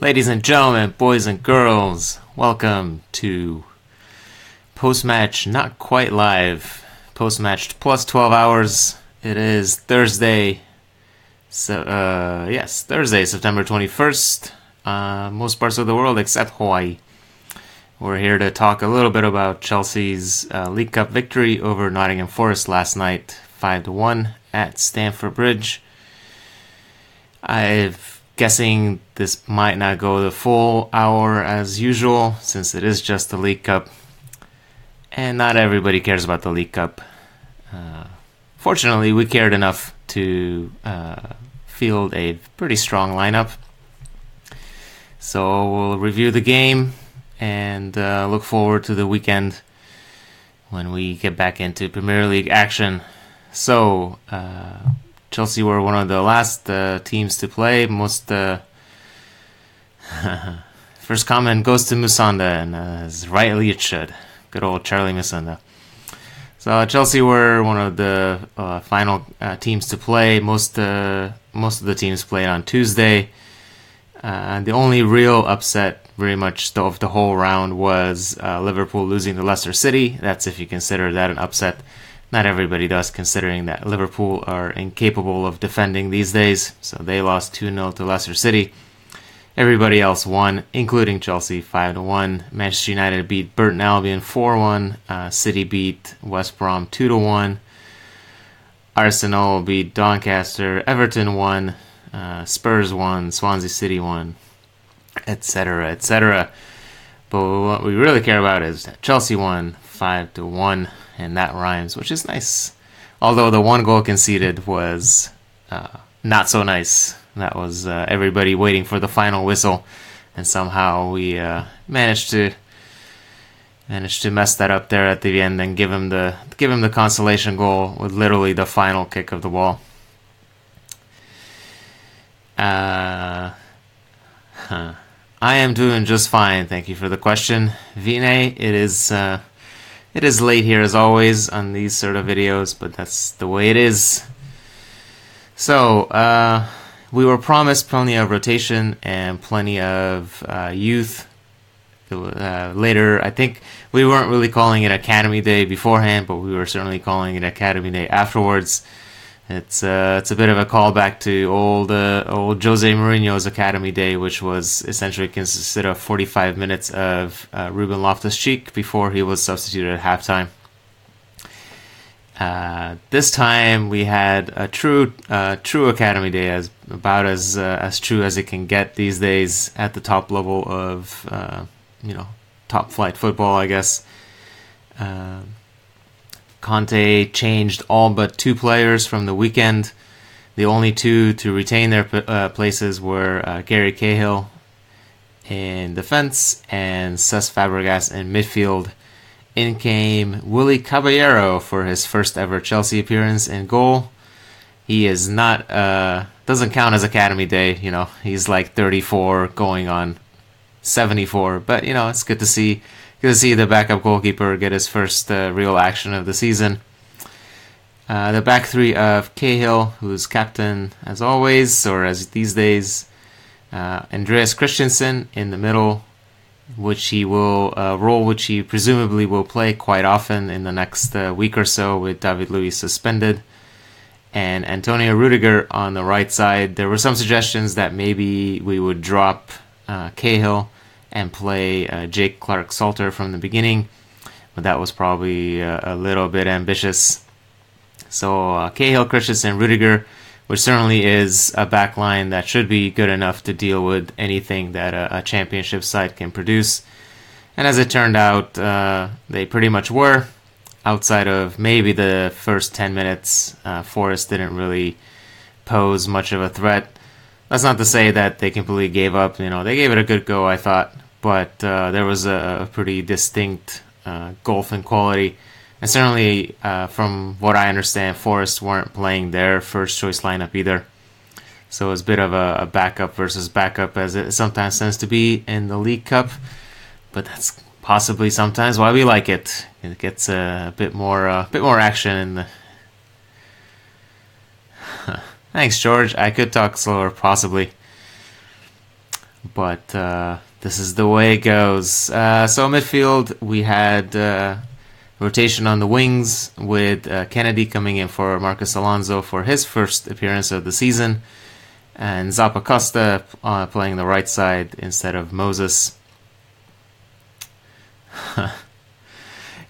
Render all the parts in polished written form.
Ladies and gentlemen, boys and girls, welcome to post-match not quite live, post-match plus 12 hours. It is Thursday, Thursday, September 21st, most parts of the world except Hawaii. We're here to talk a little bit about Chelsea's League Cup victory over Nottingham Forest last night, 5-1 at Stamford Bridge. I'm guessing this might not go the full hour as usual, since it is just the League Cup, and not everybody cares about the League Cup. Fortunately, we cared enough to field a pretty strong lineup. So we'll review the game and look forward to the weekend when we get back into Premier League action. So, Chelsea were one of the last teams to play. First comment goes to Musonda, and as rightly it should. Good old Charlie Musonda. So Chelsea were one of the final teams to play. Most of the teams played on Tuesday. The only real upset, very much of the whole round, was Liverpool losing to Leicester City. That's if you consider that an upset. Not everybody does, considering that Liverpool are incapable of defending these days. So they lost 2-0 to Leicester City. Everybody else won, including Chelsea, 5-1. Manchester United beat Burton Albion 4-1. City beat West Brom 2-1. Arsenal beat Doncaster. Everton won. Spurs won. Swansea City won. Etc., etc. But what we really care about is that Chelsea won 5-1. And that rhymes, which is nice. Although the one goal conceded was not so nice. That was everybody waiting for the final whistle, and somehow we managed to mess that up there at the end and give him the consolation goal with literally the final kick of the ball. I am doing just fine. Thank you for the question, Vinay. It is late here as always on these sort of videos, but that's the way it is. So, we were promised plenty of rotation and plenty of youth. Later, I think we weren't really calling it Academy Day beforehand, but we were certainly calling it Academy Day afterwards. It's a bit of a callback to old Jose Mourinho's Academy Day, which was essentially consisted of 45 minutes of Ruben Loftus-Cheek before he was substituted at halftime. This time we had a true Academy Day, as true as it can get these days at the top level of top flight football, I guess. Conte changed all but two players from the weekend. The only two to retain their places were Gary Cahill in defense and Cesc Fabregas in midfield. In came Willy Caballero for his first ever Chelsea appearance in goal. He is not doesn't count as Academy Day. He's like 34 going on 74, but it's good to see. Good to see the backup goalkeeper get his first real action of the season. The back three of Cahill, who's captain as always, or as these days, Andreas Christensen in the middle, which he will role which he presumably will play quite often in the next week or so with David Luiz suspended, and Antonio Rudiger on the right side. There were some suggestions that maybe we would drop Cahill and play Jake Clark-Salter from the beginning, but that was probably a little bit ambitious. So Cahill, Christensen, Rudiger, which certainly is a back line that should be good enough to deal with anything that a championship side can produce. And as it turned out, they pretty much were. Outside of maybe the first 10 minutes, Forest didn't really pose much of a threat. That's not to say that they completely gave up. They gave it a good go, I thought. But there was a pretty distinct gulf in quality. And certainly, from what I understand, Forest weren't playing their first choice lineup either. So it was a bit of a backup versus backup, as it sometimes tends to be in the League Cup. But that's possibly sometimes why we like it. It gets a bit more action in the. Thanks, George. I could talk slower, possibly. but this is the way it goes. So midfield, we had rotation on the wings with Kennedy coming in for Marcos Alonso for his first appearance of the season, and Zappacosta playing the right side instead of Moses.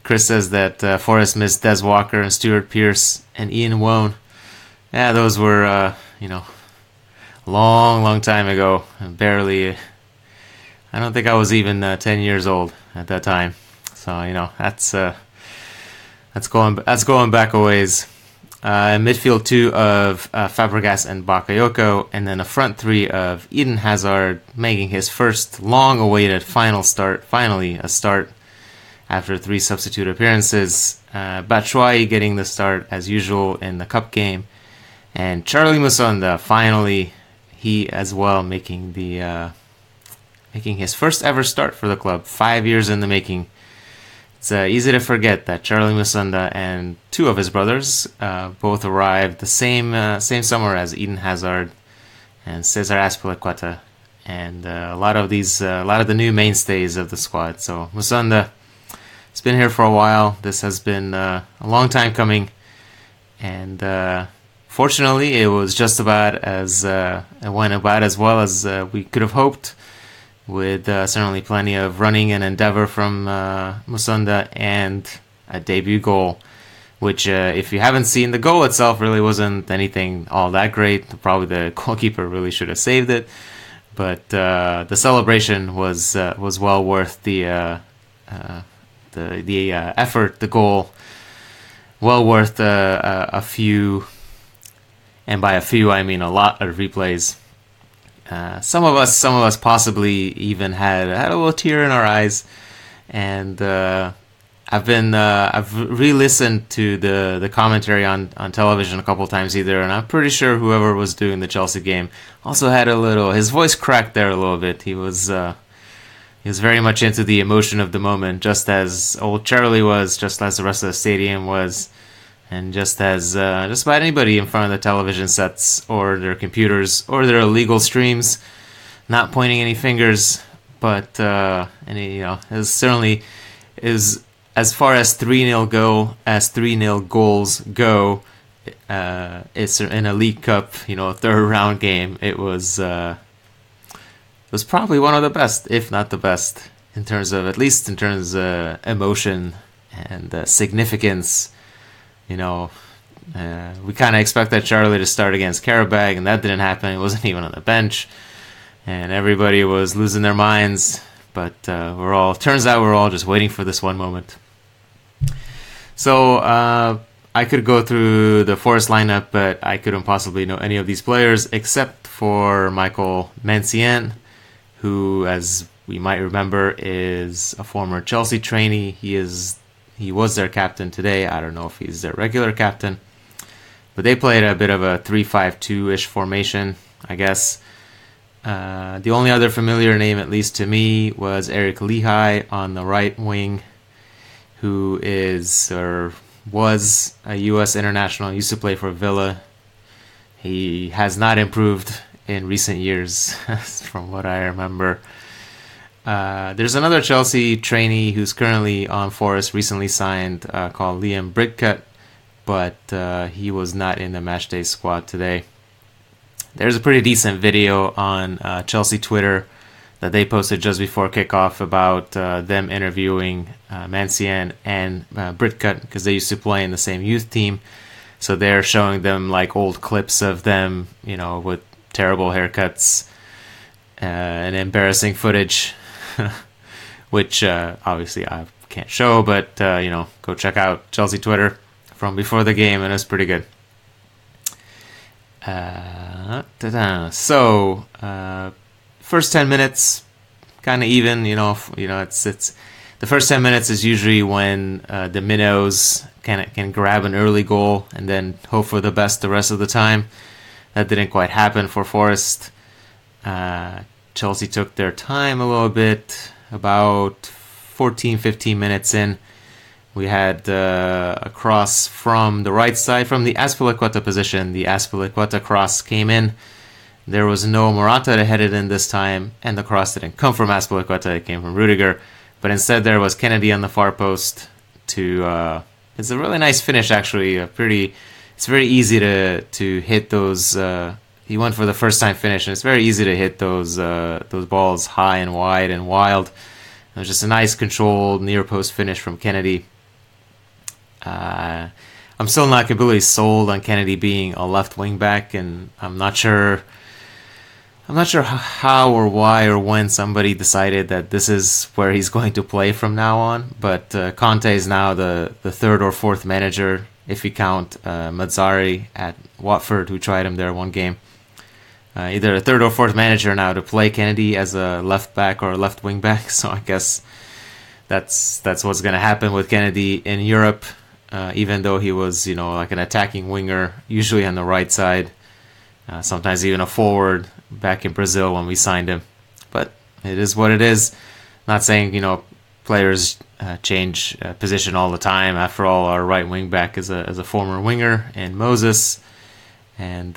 Chris says that Forrest missed Des Walker and Stuart Pearce and Ian Wone. Yeah, those were, long time ago. Barely, I don't think I was even 10 years old at that time. So, that's going back a ways. Midfield two of Fabregas and Bakayoko, and then a front three of Eden Hazard making his first long-awaited finally a start after 3 substitute appearances. Batshuayi getting the start as usual in the cup game, and Charlie Musonda finally, he as well making his first ever start for the club. 5 years in the making. It's easy to forget that Charlie Musonda and 2 of his brothers both arrived the same summer as Eden Hazard and Cesar Azpilicueta, and a lot of the new mainstays of the squad. So Musonda, it's been here for a while. This has been a long time coming, and fortunately, it was just about as it went about as well as we could have hoped, with certainly plenty of running and endeavor from Musonda and a debut goal, which if you haven't seen, the goal itself really wasn't anything all that great. Probably the goalkeeper really should have saved it, but the celebration was well worth the effort, the goal, well worth a few, and by a few I mean a lot of replays. Some of us possibly even had a little tear in our eyes, and I've re-listened to the commentary on television a couple times either, and I'm pretty sure whoever was doing the Chelsea game also had his voice cracked there a little bit. He was very much into the emotion of the moment, just as old Charlie was, just as the rest of the stadium was, and just as just about anybody in front of the television sets or their computers or their illegal streams. Not pointing any fingers, but it certainly is, as far as 3-0 goals go. It's in a League Cup, third round game. It was probably one of the best, if not the best, in terms of emotion and significance. We kind of expected Charlie to start against Karabag, and that didn't happen. He wasn't even on the bench, and everybody was losing their minds. But turns out we're all just waiting for this one moment. So I could go through the Forest lineup, but I couldn't possibly know any of these players except for Michael Mancien, who, as we might remember, is a former Chelsea trainee. He was their captain today. I don't know if he's their regular captain, but they played a bit of a 3-5-2-ish formation, I guess. The only other familiar name, at least to me, was Eric Lehigh on the right wing, who is or was a U.S. international, used to play for Villa. He has not improved in recent years, from what I remember. There's another Chelsea trainee who's currently on Forest, recently signed, called Liam Bridcut, but he was not in the matchday squad today. There's a pretty decent video on Chelsea Twitter that they posted just before kickoff about them interviewing Mancien and Bridcut, because they used to play in the same youth team. So they're showing them like old clips of them, with terrible haircuts and embarrassing footage. Which obviously I can't show, but go check out Chelsea Twitter from before the game, and it's pretty good. So first 10 minutes, kind of even. It's the first 10 minutes is usually when the minnows can grab an early goal and then hope for the best the rest of the time. That didn't quite happen for Forest. Chelsea took their time a little bit. About 14-15 minutes in, we had a cross from the right side, from the Azpilicueta position. The Azpilicueta cross came in There was no Morata to head it in this time, and the cross didn't come from Azpilicueta, it came from Rudiger. But instead there was Kennedy on the far post to... it's a really nice finish, actually. It's very easy to hit those... he went for the first time finish, and it's very easy to hit those balls high and wide and wild. It was just a nice controlled near post finish from Kennedy. I'm still not completely sold on Kennedy being a left wing back, and I'm not sure how or why or when somebody decided that this is where he's going to play from now on. But Conte is now the third or fourth manager, if you count Mazzari at Watford, who tried him there one game. Either a third or fourth manager now to play Kennedy as a left back or a left wing back. So I guess that's what's going to happen with Kennedy in Europe. Even though he was, like an attacking winger, usually on the right side, sometimes even a forward back in Brazil when we signed him. But it is what it is. Not saying, players change position all the time. After all, our right wing back is a former winger in Moses. And,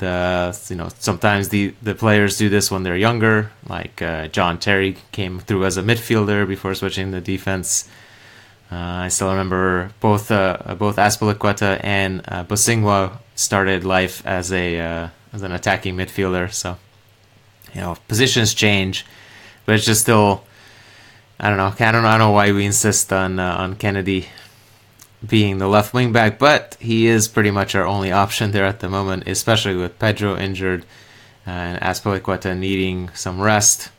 sometimes the players do this when they're younger. Like John Terry came through as a midfielder before switching to defense. I still remember both Azpilicueta and Bosingwa started life as an attacking midfielder. So, positions change, but it's just still, I don't know why we insist on Kennedy being the left wing back, but he is pretty much our only option there at the moment, especially with Pedro injured and Azpilicueta needing some rest.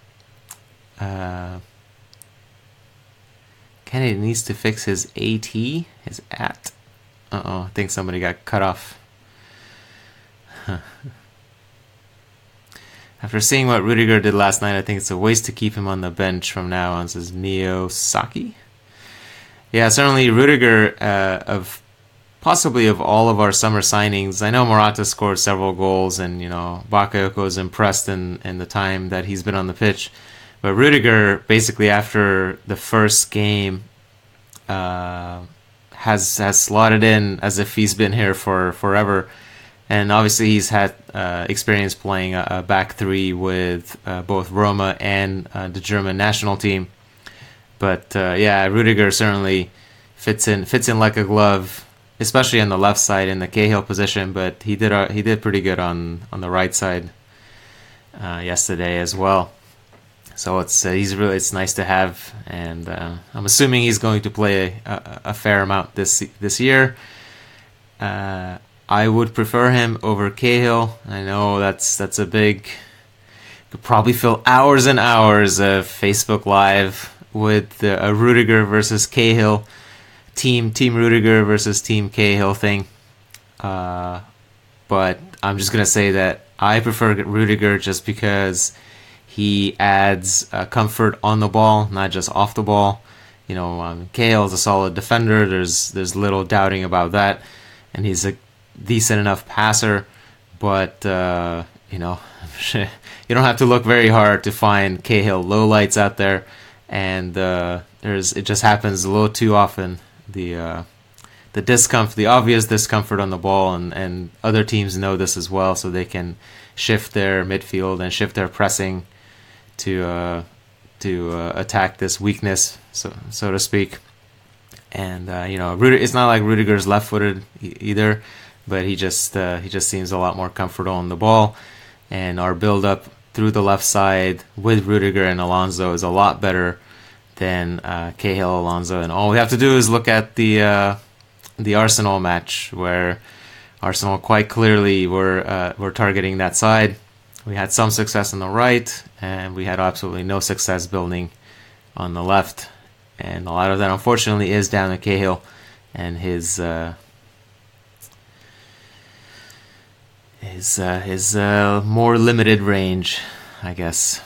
Kennedy needs to fix his his at. I think somebody got cut off. After seeing what Rudiger did last night, I think it's a waste to keep him on the bench from now on, says Neo Saki. Yeah, certainly Rudiger, possibly of all of our summer signings. I know Morata scored several goals, and Bakayoko is impressed in the time that he's been on the pitch. But Rudiger, basically after the first game, has slotted in as if he's been here for forever. And obviously he's had experience playing a back three with both Roma and the German national team. But Rudiger certainly fits in like a glove, especially on the left side in the Cahill position. But he did pretty good on the right side yesterday as well. So it's nice to have, and I'm assuming he's going to play a fair amount this year. I would prefer him over Cahill. I know that's a big. Could probably fill hours and hours of Facebook Live with a Rudiger versus Cahill team Rudiger versus team Cahill thing. But I'm just gonna say that I prefer Rudiger just because he adds comfort on the ball, not just off the ball. Cahill is a solid defender. There's little doubting about that, and he's a decent enough passer. But you don't have to look very hard to find Cahill lowlights out there, and it just happens a little too often. The discomfort, the obvious discomfort on the ball, and other teams know this as well, so they can shift their midfield and shift their pressing to attack this weakness, so to speak. And it's not like Rudiger's left-footed either, but he just seems a lot more comfortable on the ball. And our build-up through the left side with Rudiger and Alonso is a lot better than Cahill, Alonso, and all we have to do is look at the Arsenal match where Arsenal quite clearly were targeting that side. We had some success on the right, and we had absolutely no success building on the left. And a lot of that, unfortunately, is down to Cahill and his more limited range, I guess.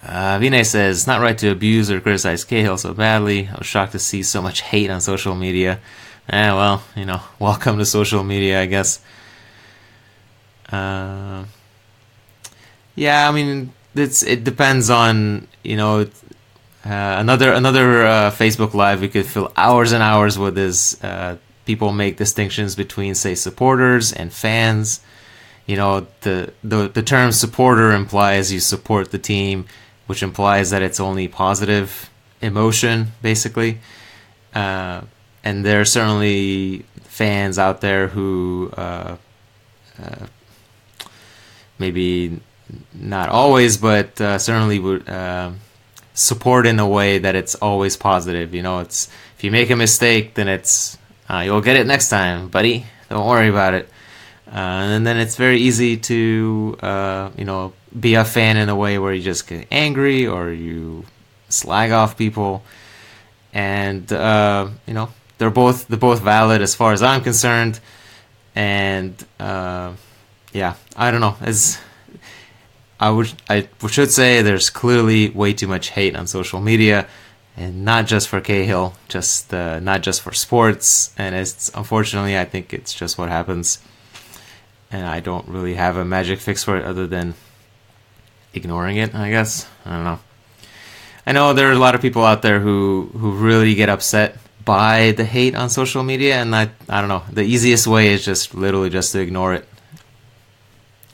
Vinay says, not right to abuse or criticize Cahill so badly. I was shocked to see so much hate on social media. Welcome to social media, I guess. It depends on, another Facebook Live we could fill hours and hours with is people make distinctions between, say, supporters and fans. the term supporter implies you support the team, which implies that it's only positive emotion, basically. And there are certainly fans out there who maybe not always, but certainly would support in a way that it's always positive. It's if you make a mistake, then it's you'll get it next time, buddy. Don't worry about it. And then it's very easy to be a fan in a way where you just get angry or you slag off people, and they're both valid as far as I'm concerned. And yeah, I don't know. I should say there's clearly way too much hate on social media, and not just for Cahill, just not just for sports. And it's unfortunately, I think it's just what happens. And I don't really have a magic fix for it other than ignoring it, I guess. I don't know. I know there are a lot of people out there who really get upset by the hate on social media, and I don't know. The easiest way is just literally just to ignore it.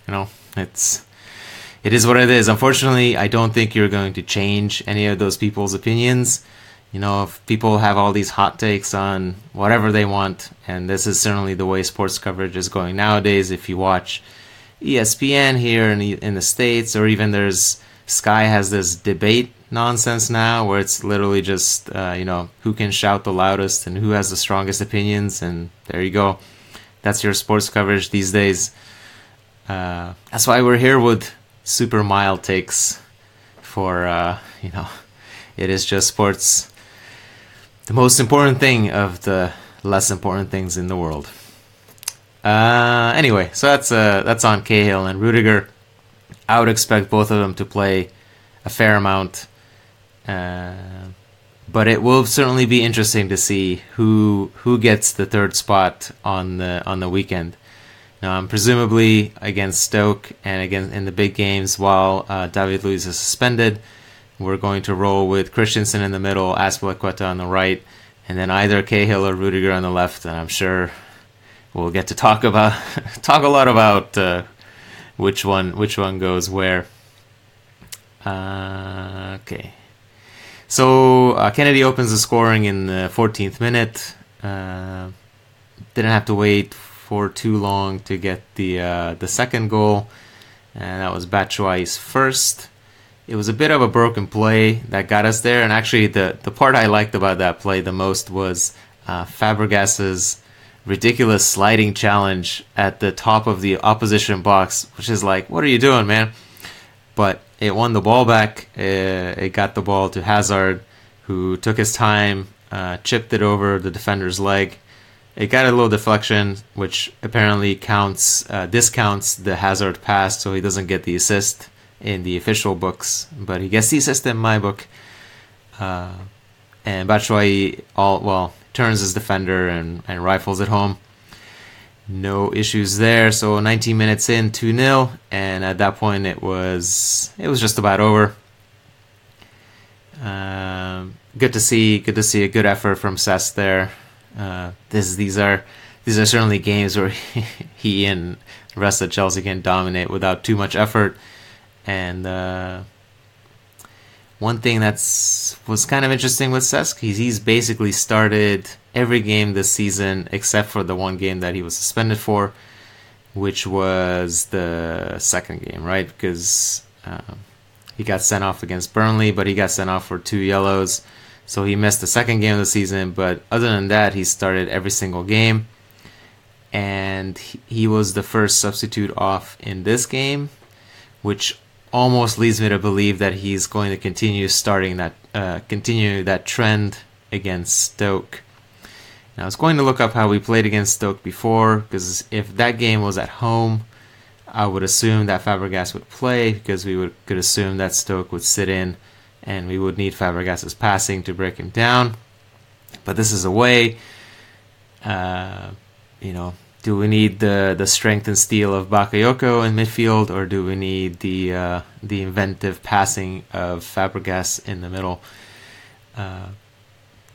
It is what it is. Unfortunately, I don't think you're going to change any of those people's opinions. If people have all these hot takes on whatever they want, and this is certainly the way sports coverage is going nowadays. If you watch ESPN here in the States, or even Sky has this debate nonsense now where it's literally just, who can shout the loudest and who has the strongest opinions, and there you go. That's your sports coverage these days. That's why we're here with super mild takes for, it is just sports. The most important thing of the less important things in the world. Anyway, so that's on Cahill and Rudiger. I would expect both of them to play a fair amount, but it will certainly be interesting to see who gets the third spot on the weekend. Now, presumably against Stoke and again in the big games, while David Luiz is suspended, we're going to roll with Christensen in the middle, Azpilicueta on the right, and then either Cahill or Rudiger on the left. And I'm sure we'll get to talk a lot about which one goes where. Okay, so Kennedy opens the scoring in the 14th minute. Didn't have to wait for too long to get the second goal, and that was Batshuayi's first. It was a bit of a broken play that got us there, and actually the part I liked about that play the most was Fabregas's ridiculous sliding challenge at the top of the opposition box, which is like, what are you doing, man? But it won the ball back. It got the ball to Hazard, who took his time, chipped it over the defender's leg. It got a little deflection, which apparently discounts the Hazard pass, so he doesn't get the assist in the official books, but he gets the assist in my book. And Batshuayi turns his defender and rifles it home. No issues there. So 19 minutes in, 2-0, and at that point it was just about over. Good to see a good effort from Cesc there. These are certainly games where he and the rest of Chelsea can dominate without too much effort. And one thing was kind of interesting with Cesc, he's basically started every game this season except for the one game that he was suspended for, which was the second game, right? Because he got sent off against Burnley, but he got sent off for 2 yellows. So he missed the second game of the season, but other than that, he started every single game. And he was the first substitute off in this game, which almost leads me to believe that he's going to continue that trend against Stoke. Now, I was going to look up how we played against Stoke before, because if that game was at home, I would assume that Fabregas would play, because we could assume that Stoke would sit in, and we would need Fabregas's passing to break him down. But this is away. Do we need the strength and steel of Bakayoko in midfield, or do we need the inventive passing of Fabregas in the middle?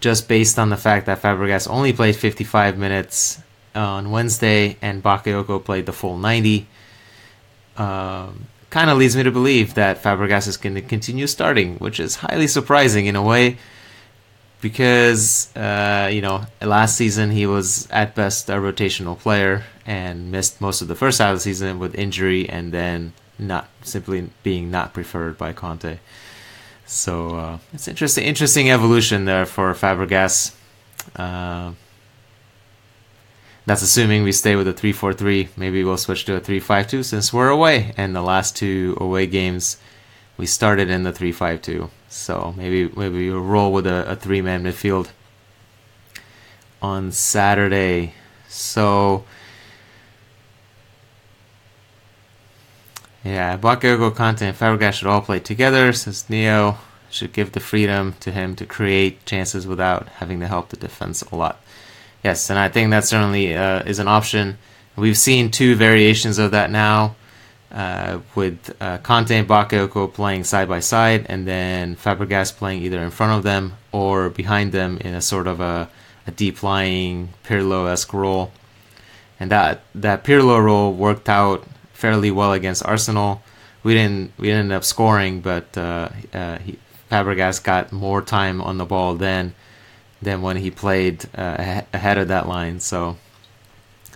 Just based on the fact that Fabregas only played 55 minutes on Wednesday and Bakayoko played the full 90, kind of leads me to believe that Fabregas is going to continue starting, which is highly surprising in a way, because last season he was at best a rotational player and missed most of the first half of the season with injury, and then not preferred by Conte. So it's interesting evolution there for Fabregas. That's assuming we stay with a 3-4-3. Maybe we'll switch to a 3-5-2 since we're away. And the last 2 away games, we started in the 3-5-2. So maybe we'll roll with a 3-man midfield on Saturday. So yeah, Bakayoko, Conte, and Fabregas should all play together, since Neo should give the freedom to him to create chances without having to help the defense a lot. Yes, and I think that certainly is an option. We've seen 2 variations of that now, with Conte and Bakayoko playing side by side, and then Fabregas playing either in front of them or behind them in a sort of a deep-lying Pirlo-esque role. And that Pirlo role worked out fairly well against Arsenal. We didn't end up scoring, but Fabregas got more time on the ball than when he played ahead of that line. So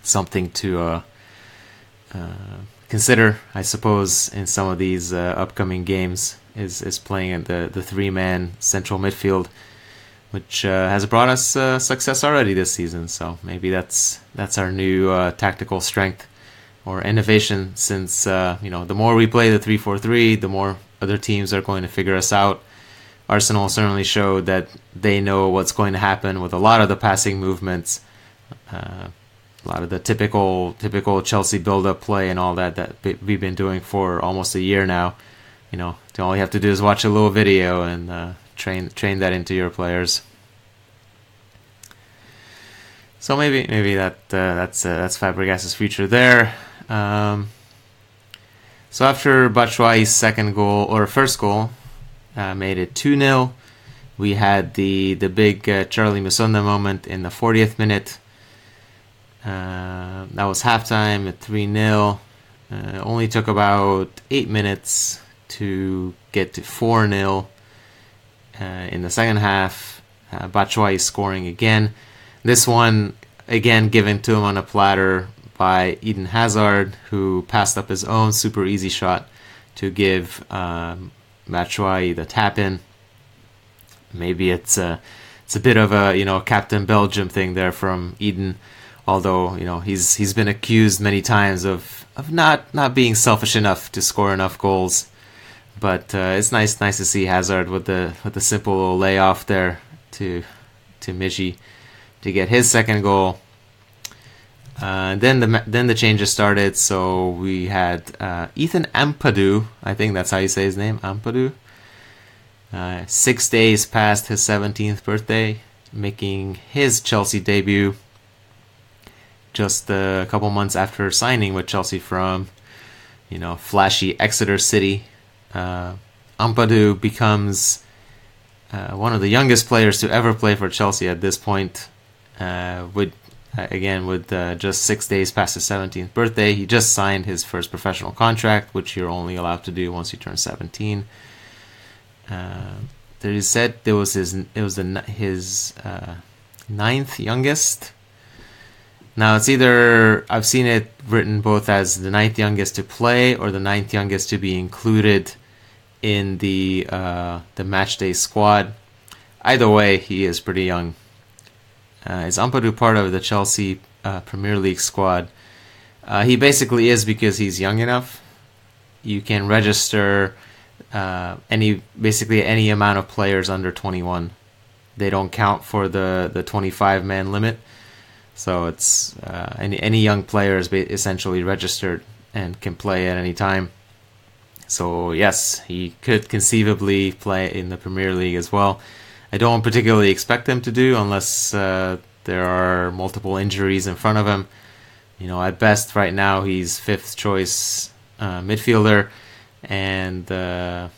something to consider, I suppose, in some of these upcoming games is playing at the 3-man central midfield, which has brought us success already this season. So maybe that's our new tactical strength or innovation, since the more we play the 3-4-3, the more other teams are going to figure us out. Arsenal certainly showed that they know what's going to happen with a lot of the passing movements, a lot of the typical Chelsea build-up play and all that we've been doing for almost a year now. All you have to do is watch a little video and train that into your players. So maybe that's Fabregas' future there. So after Batshuayi's first goal, made it 2-0. We had the big Charlie Musonda moment in the 40th minute. That was halftime at 3-0. Only took about 8 minutes to get to 4-0 in the second half. Batshuayi scoring again. This one, again, given to him on a platter by Eden Hazard, who passed up his own super easy shot to give Batshuayi the tap-in. Maybe it's a bit of a Captain Belgium thing there from Eden, although he's been accused many times of not being selfish enough to score enough goals. But it's nice to see Hazard with the simple little layoff there to Miji to get his second goal. Then the changes started. So we had Ethan Ampadu, I think that's how you say his name, Ampadu. 6 days past his 17th birthday, making his Chelsea debut just a couple months after signing with Chelsea from flashy Exeter City. Ampadu becomes one of the youngest players to ever play for Chelsea at this point, with just 6 days past his 17th birthday. He just signed his first professional contract, which you're only allowed to do once you turn 17. They said it was his 9th youngest. Now it's either, I've seen it written both as the 9th youngest to play or the 9th youngest to be included in the matchday squad. Either way, he is pretty young. Is Ampadu part of the Chelsea Premier League squad? He basically is, because he's young enough. You can register any amount of players under 21. They don't count for the 25-man limit. So it's any young player is essentially registered and can play at any time. So yes, he could conceivably play in the Premier League as well. I don't particularly expect him to do, unless there are multiple injuries in front of him. At best right now he's 5th choice midfielder, and I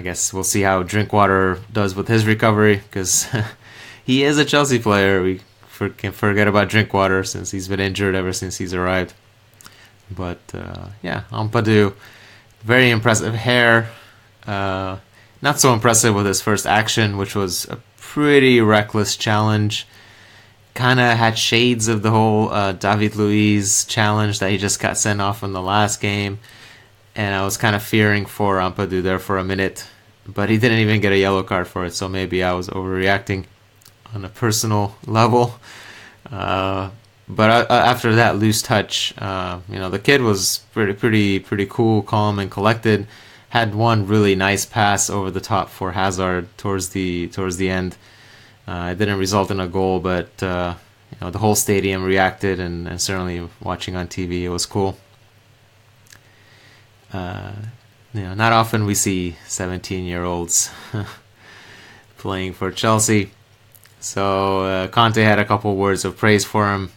guess we'll see how Drinkwater does with his recovery, because he is a Chelsea player. We can forget about Drinkwater since he's been injured ever since he's arrived. But yeah, Ampadu, very impressive hair. Not so impressive with his first action, which was a pretty reckless challenge. Kind of had shades of the whole David Luiz challenge that he just got sent off in the last game. And I was kind of fearing for Ampadu there for a minute. But he didn't even get a yellow card for it, so maybe I was overreacting on a personal level. But after that loose touch, the kid was pretty cool, calm, and collected. Had one really nice pass over the top for Hazard towards the end. It didn't result in a goal, but the whole stadium reacted, and certainly watching on TV, it was cool. Not often we see 17-year-olds playing for Chelsea. So Conte had a couple words of praise for him,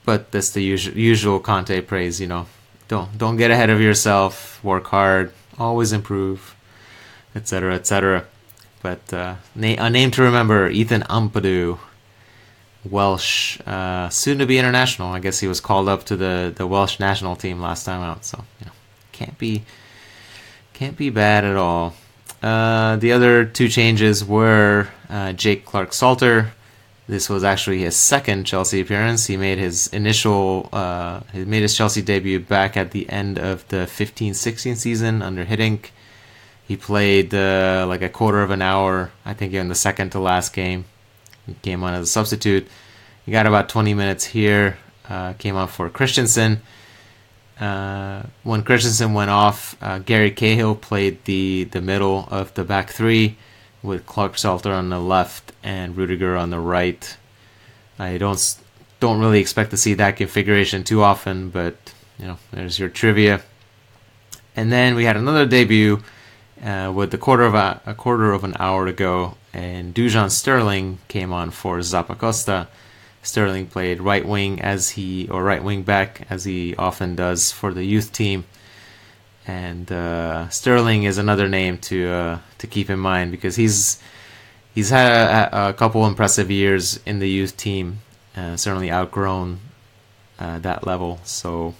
but that's the usual Conte praise. Don't get ahead of yourself. Work hard. Always improve, etc., etc. But a name to remember: Ethan Ampadu, Welsh, soon to be international. I guess he was called up to the Welsh national team last time out. So can't be bad at all. The other two changes were Jake Clark-Salter. This was actually his second Chelsea appearance. He made his Chelsea debut back at the end of the 15-16 season under Hiddink. He played like a quarter of an hour, I think, in the second to last game. He came on as a substitute. He got about 20 minutes here. Came on for Christensen. When Christensen went off, Gary Cahill played the middle of the back three with Clark-Salter on the left and Rudiger on the right. I don't really expect to see that configuration too often, but there's your trivia. And then we had another debut with a quarter of an hour to go, and Dujon Sterling came on for Zappacosta. Sterling played right wing back as he often does for the youth team. And Sterling is another name to keep in mind because he's had a couple impressive years in the youth team, certainly outgrown that level. So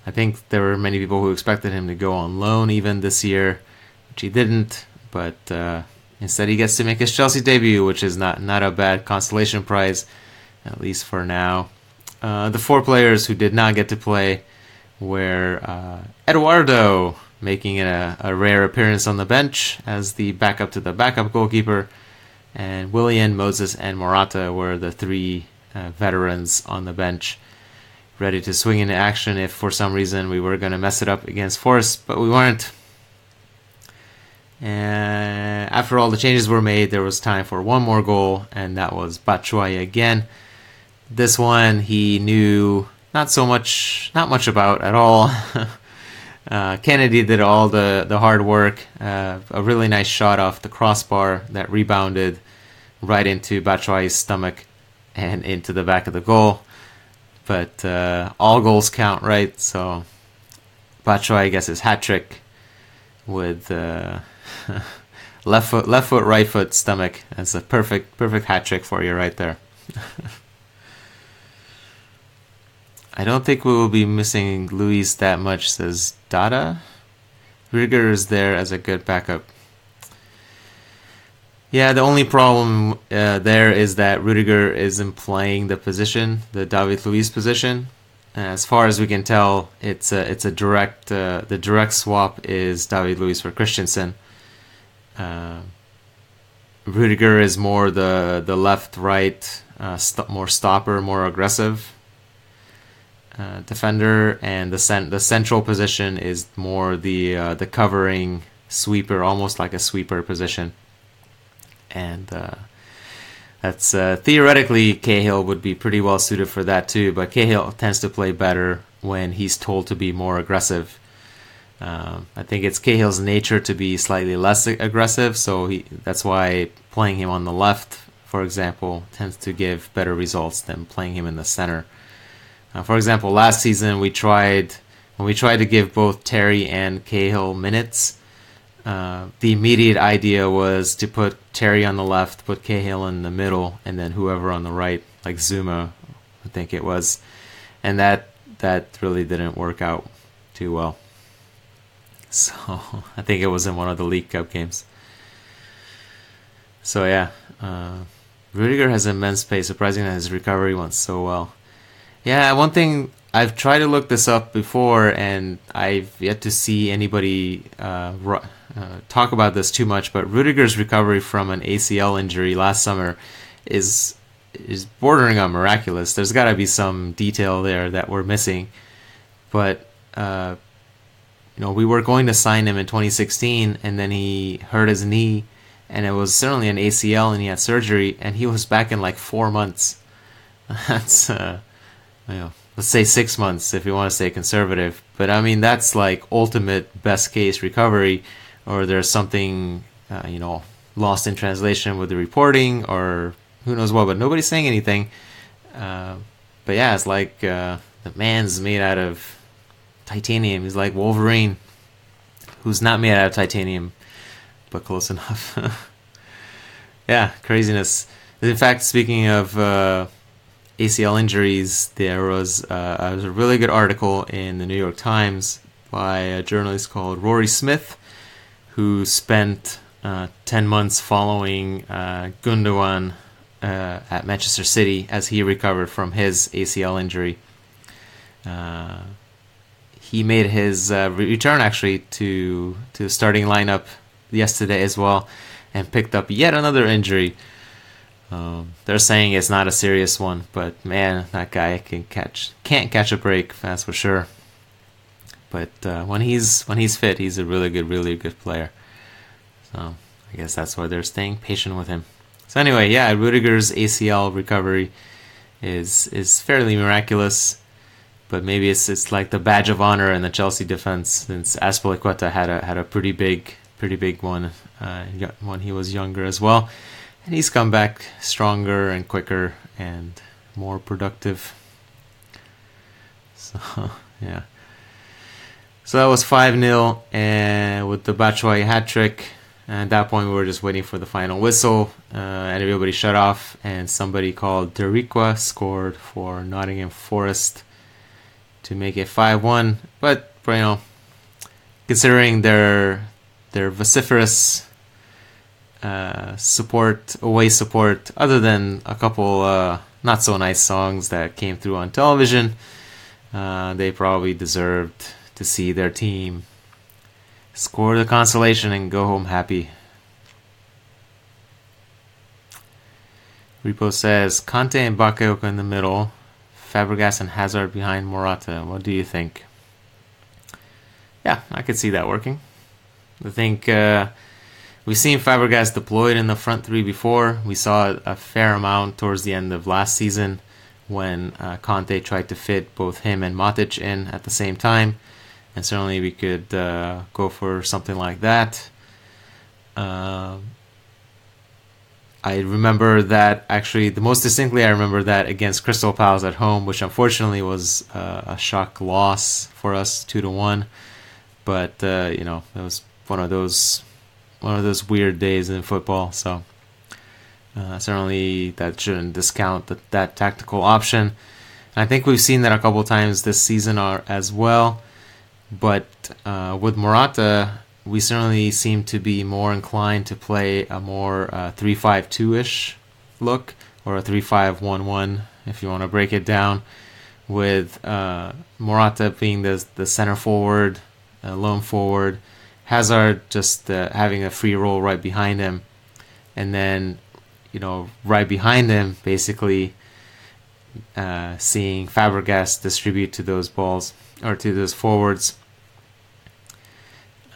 I think there were many people who expected him to go on loan even this year, which he didn't. But instead, he gets to make his Chelsea debut, which is not a bad consolation prize, at least for now. The four players who did not get to play were Eduardo, making it a rare appearance on the bench as the backup to the backup goalkeeper, and Willian, Moses, and Morata were the three veterans on the bench, ready to swing into action if for some reason we were going to mess it up against Forest, but we weren't. And after all the changes were made, there was time for one more goal, and that was Batshuayi again. This one he knew not much about at all. Kennedy did all the hard work. A really nice shot off the crossbar that rebounded right into Batshuayi's stomach and into the back of the goal. But all goals count, right? So Batshuayi gets his hat trick with left foot, right foot, stomach. That's a perfect hat trick for you right there. I don't think we will be missing Luis that much, says Dada. Rudiger is there as a good backup. Yeah, the only problem there is that Rudiger isn't playing the position, the David Luiz position. As far as we can tell, it's a direct. The direct swap is David Luiz for Christensen. Rudiger is more the left-right, more stopper, more aggressive defender, and the central position is more the covering sweeper, almost like a sweeper position. And that's theoretically Cahill would be pretty well suited for that too, but Cahill tends to play better when he's told to be more aggressive. I think it's Cahill's nature to be slightly less aggressive, so that's why playing him on the left, for example, tends to give better results than playing him in the center. For example, last season when we tried to give both Terry and Cahill minutes, the immediate idea was to put Terry on the left, put Cahill in the middle, and then whoever on the right, like Zuma, I think it was. And that that really didn't work out too well. So I think it was in one of the League Cup games. So yeah, Rudiger has immense pace. Surprising that his recovery went so well. Yeah, one thing, I've tried to look this up before, and I've yet to see anybody talk about this too much. But Rudiger's recovery from an ACL injury last summer is bordering on miraculous. There's got to be some detail there that we're missing. But we were going to sign him in 2016, and then he hurt his knee, and it was certainly an ACL, and he had surgery, and he was back in like 4 months. That's let's say 6 months if you want to stay conservative. But I mean, that's like ultimate best case recovery, or there's something lost in translation with the reporting, or who knows what. But nobody's saying anything. But yeah, it's like the man's made out of titanium. He's like Wolverine, who's not made out of titanium, but close enough. Yeah, craziness. In fact, speaking of ACL injuries, there was a really good article in the New York Times by a journalist called Rory Smith, who spent 10 months following Gundogan at Manchester City as he recovered from his ACL injury. He made his return actually to the starting lineup yesterday as well, and picked up yet another injury. They're saying it's not a serious one, but man, that guy can't catch a break, that's for sure. But when he's fit, he's a really good player. So I guess that's why they're staying patient with him. So anyway, yeah, Rudiger's ACL recovery is fairly miraculous, but maybe it's like the badge of honor in the Chelsea defense, since Azpilicueta had a pretty big one when he was younger as well. And he's come back stronger and quicker and more productive. So, yeah. So that was 5-0 and with the Batshuayi hat-trick. And at that point, we were just waiting for the final whistle. And everybody shut off. And somebody called Deriqua scored for Nottingham Forest to make it 5-1. But, considering their vociferous away support, other than a couple not so nice songs that came through on television, they probably deserved to see their team score the consolation and go home happy. Repo says Conte and Bakayoko in the middle, Fabregas and Hazard behind Morata. What do you think? Yeah, I could see that working. I think we've seen Fabregas deployed in the front three before. We saw a fair amount towards the end of last season when Conte tried to fit both him and Matic in at the same time. And certainly we could go for something like that. I remember that, actually, the most distinctly I remember that against Crystal Palace at home, which unfortunately was a shock loss for us, 2-1. But, it was one of those weird days in football. So certainly that shouldn't discount that tactical option. And I think we've seen that a couple times this season as well. But with Morata, we certainly seem to be more inclined to play a more 3-5-2-ish look, or a 3-5-1-1 if you want to break it down, with Morata being the center forward, lone forward, Hazard just having a free role right behind him, and then right behind him basically seeing Fabregas distribute to those balls, or to those forwards.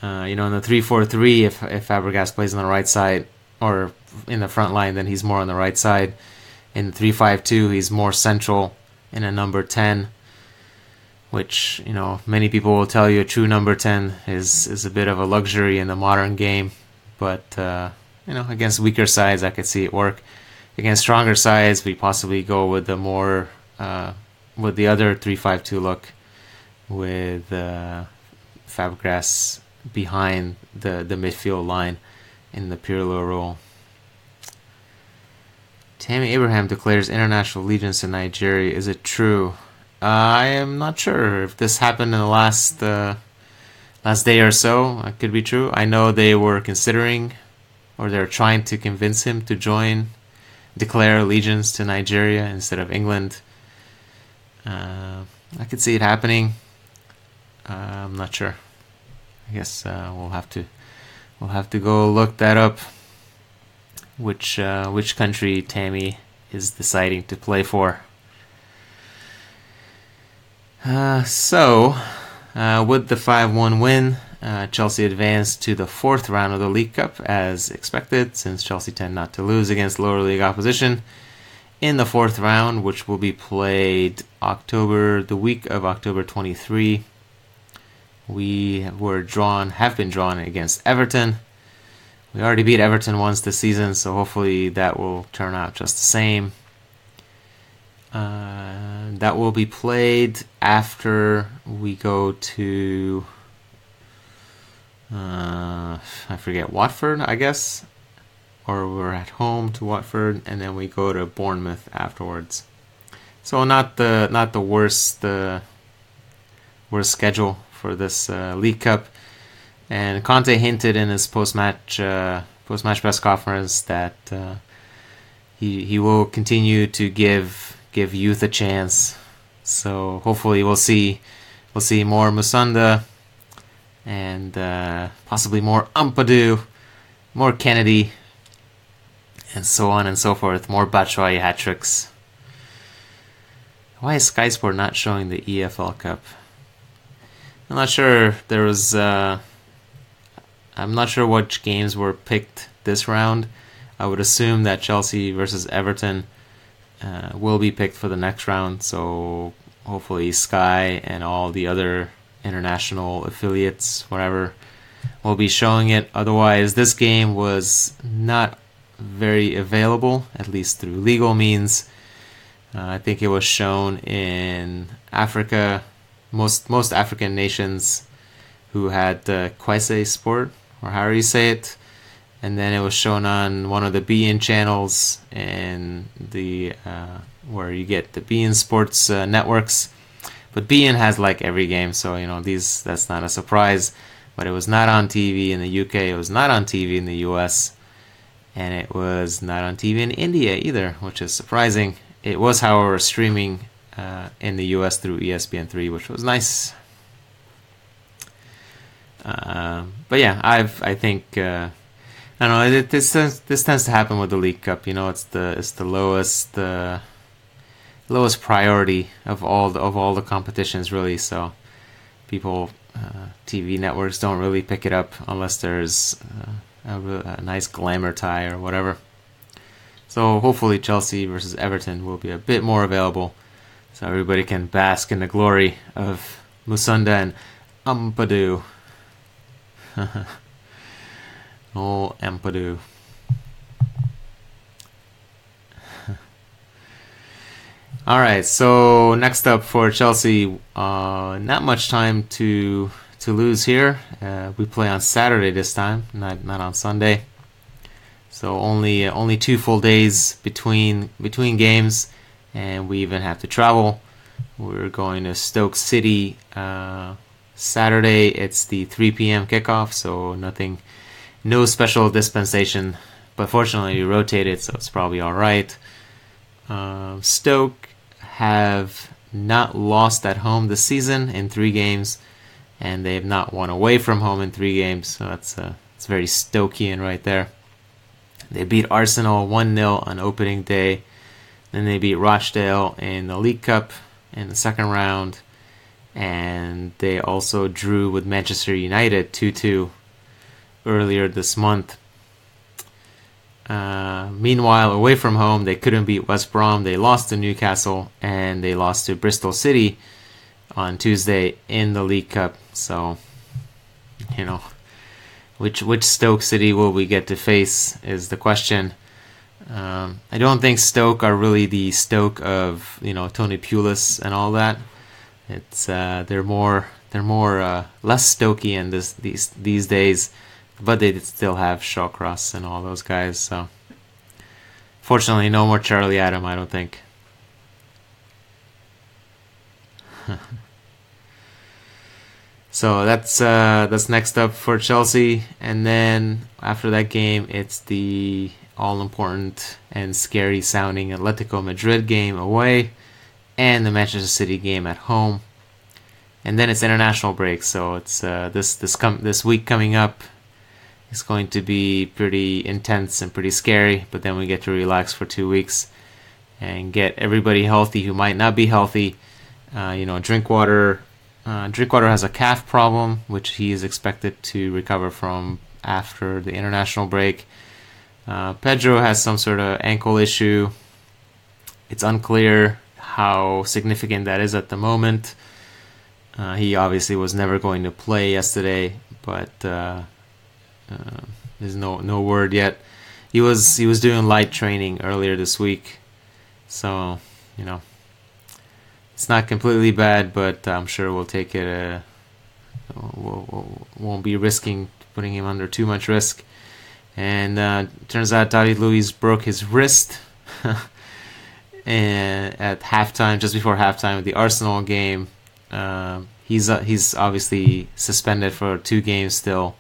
In the 3-4-3, if Fabregas plays on the right side or in the front line, then he's more on the right side. In the 3-5-2, he's more central in a number 10, which many people will tell you a true number 10 is a bit of a luxury in the modern game. But against weaker sides, I could see it work. Against stronger sides, we possibly go with the more with the other 3-5-2 look, with Fabregas behind the midfield line in the Pirlo role. Tammy Abraham declares international allegiance to Nigeria. Is it true? I am not sure if this happened in the last day or so. It could be true. I know they were considering, or they're trying to convince him to declare allegiance to Nigeria instead of England. I could see it happening. I'm not sure. I guess we'll have to go look that up. Which country Tammy is deciding to play for. So, with the 5-1 win, Chelsea advanced to the 4th round of the League Cup as expected, since Chelsea tend not to lose against lower league opposition. In the 4th round, which will be played the week of October 23, we have been drawn against Everton. We already beat Everton once this season, so hopefully that will turn out just the same. That will be played after we go to I forget, Watford, I guess, or we're at home to Watford, and then we go to Bournemouth afterwards. So not the worst schedule for this League Cup. And Conte hinted in his post-match press conference that he will continue to give youth a chance. So hopefully we'll see more Musonda and possibly more Ampadu, more Kennedy, and so on and so forth. More Batshuayi hat tricks. Why is Sky Sport not showing the EFL Cup? I'm not sure. I'm not sure which games were picked this round. I would assume that Chelsea versus Everton will be picked for the next round. So hopefully Sky and all the other international affiliates, whatever, will be showing it. Otherwise, this game was not very available, at least through legal means. I think it was shown in Africa, most African nations who had Kwese Sport, or however you say it, and then it was shown on one of the beIN channels and the where you get the beIN Sports networks. But beIN has like every game, so that's not a surprise. But it was not on TV in the UK, it was not on TV in the US, and it was not on TV in India either, which is surprising. It was, however, streaming in the US through ESPN3, which was nice. But yeah, I think I don't know. This tends to happen with the League Cup. It's the lowest priority of all the competitions, really. So people, TV networks don't really pick it up unless there's a nice glamour tie or whatever. So hopefully Chelsea versus Everton will be a bit more available, so everybody can bask in the glory of Musonda and Ampadu. Oh, Ampadu. Alright, so next up for Chelsea, not much time to lose here. We play on Saturday this time, not on Sunday. So only 2 full days between games, and we even have to travel. We're going to Stoke City Saturday. It's the 3 p.m. kickoff, so no special dispensation. But fortunately, we rotated, so it's probably all right. Stoke have not lost at home this season in 3 games, and they have not won away from home in 3 games. So it's very Stokean right there. They beat Arsenal 1-0 on opening day. Then they beat Rochdale in the League Cup in the second round. And they also drew with Manchester United 2-2 earlier this month. Meanwhile, away from home, they couldn't beat West Brom. They lost to Newcastle, and they lost to Bristol City on Tuesday in the League Cup. So, which Stoke City will we get to face is the question. I don't think Stoke are really the Stoke of Tony Pulis and all that. It's they're more less Stokean these days, but they still have Shawcross and all those guys. So fortunately, no more Charlie Adam, I don't think. So that's next up for Chelsea, and then after that game, it's the all-important and scary-sounding Atletico Madrid game away, and the Manchester City game at home, and then it's international break. So it's this week coming up is going to be pretty intense and pretty scary, but then we get to relax for 2 weeks and get everybody healthy who might not be healthy. Drinkwater. Drinkwater has a calf problem, which he is expected to recover from after the international break. Pedro has some sort of ankle issue. It's unclear how significant that is at the moment. He obviously was never going to play yesterday, but there's no word yet. He was doing light training earlier this week, so it's not completely bad, but I'm sure we'll take it. Won't be risking putting him under too much risk. And turns out David Luiz broke his wrist and at halftime, just before halftime of the Arsenal game. He's obviously suspended for 2 games still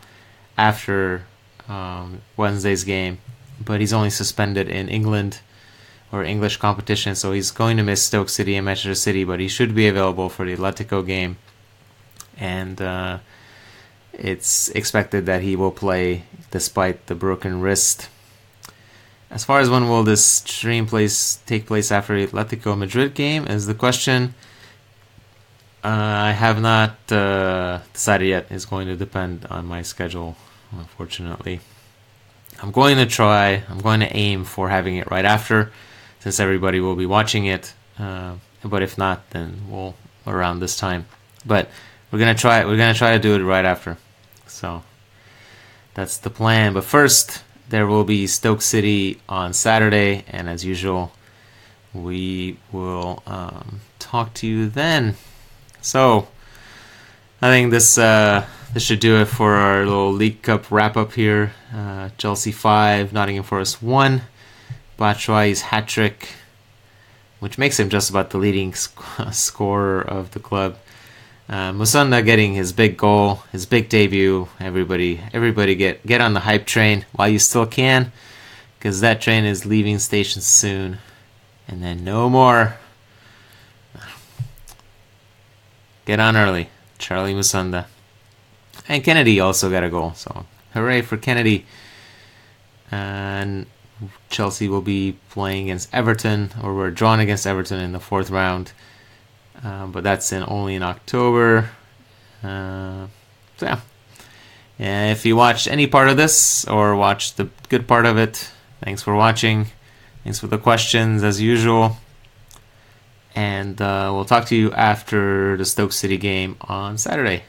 after Wednesday's game, but he's only suspended in England or English competition, so he's going to miss Stoke City and Manchester City, but he should be available for the Atletico game, and it's expected that he will play despite the broken wrist. As far as when will this stream take place after the Atletico Madrid game is the question. I have not decided yet. It's going to depend on my schedule, unfortunately. I'm going to aim for having it right after, since everybody will be watching it. But if not, then we'll around this time. But we're gonna try to do it right after. So that's the plan. But first, there will be Stoke City on Saturday, and as usual, we will talk to you then. So I think this should do it for our little League Cup wrap up here. Chelsea 5, Nottingham Forest 1. Batshuayi's hat trick, which makes him just about the leading scorer of the club. Musonda getting his big goal, his big debut. Everybody get on the hype train while you still can, because that train is leaving station soon, and then no more. Get on early, Charlie Musonda. And Kennedy also got a goal, so hooray for Kennedy. And Chelsea will be playing against Everton, or we're drawn against Everton in the 4th round. But that's only in October. So yeah. And if you watched any part of this, or watched the good part of it, thanks for watching. Thanks for the questions, as usual. And we'll talk to you after the Stoke City game on Saturday.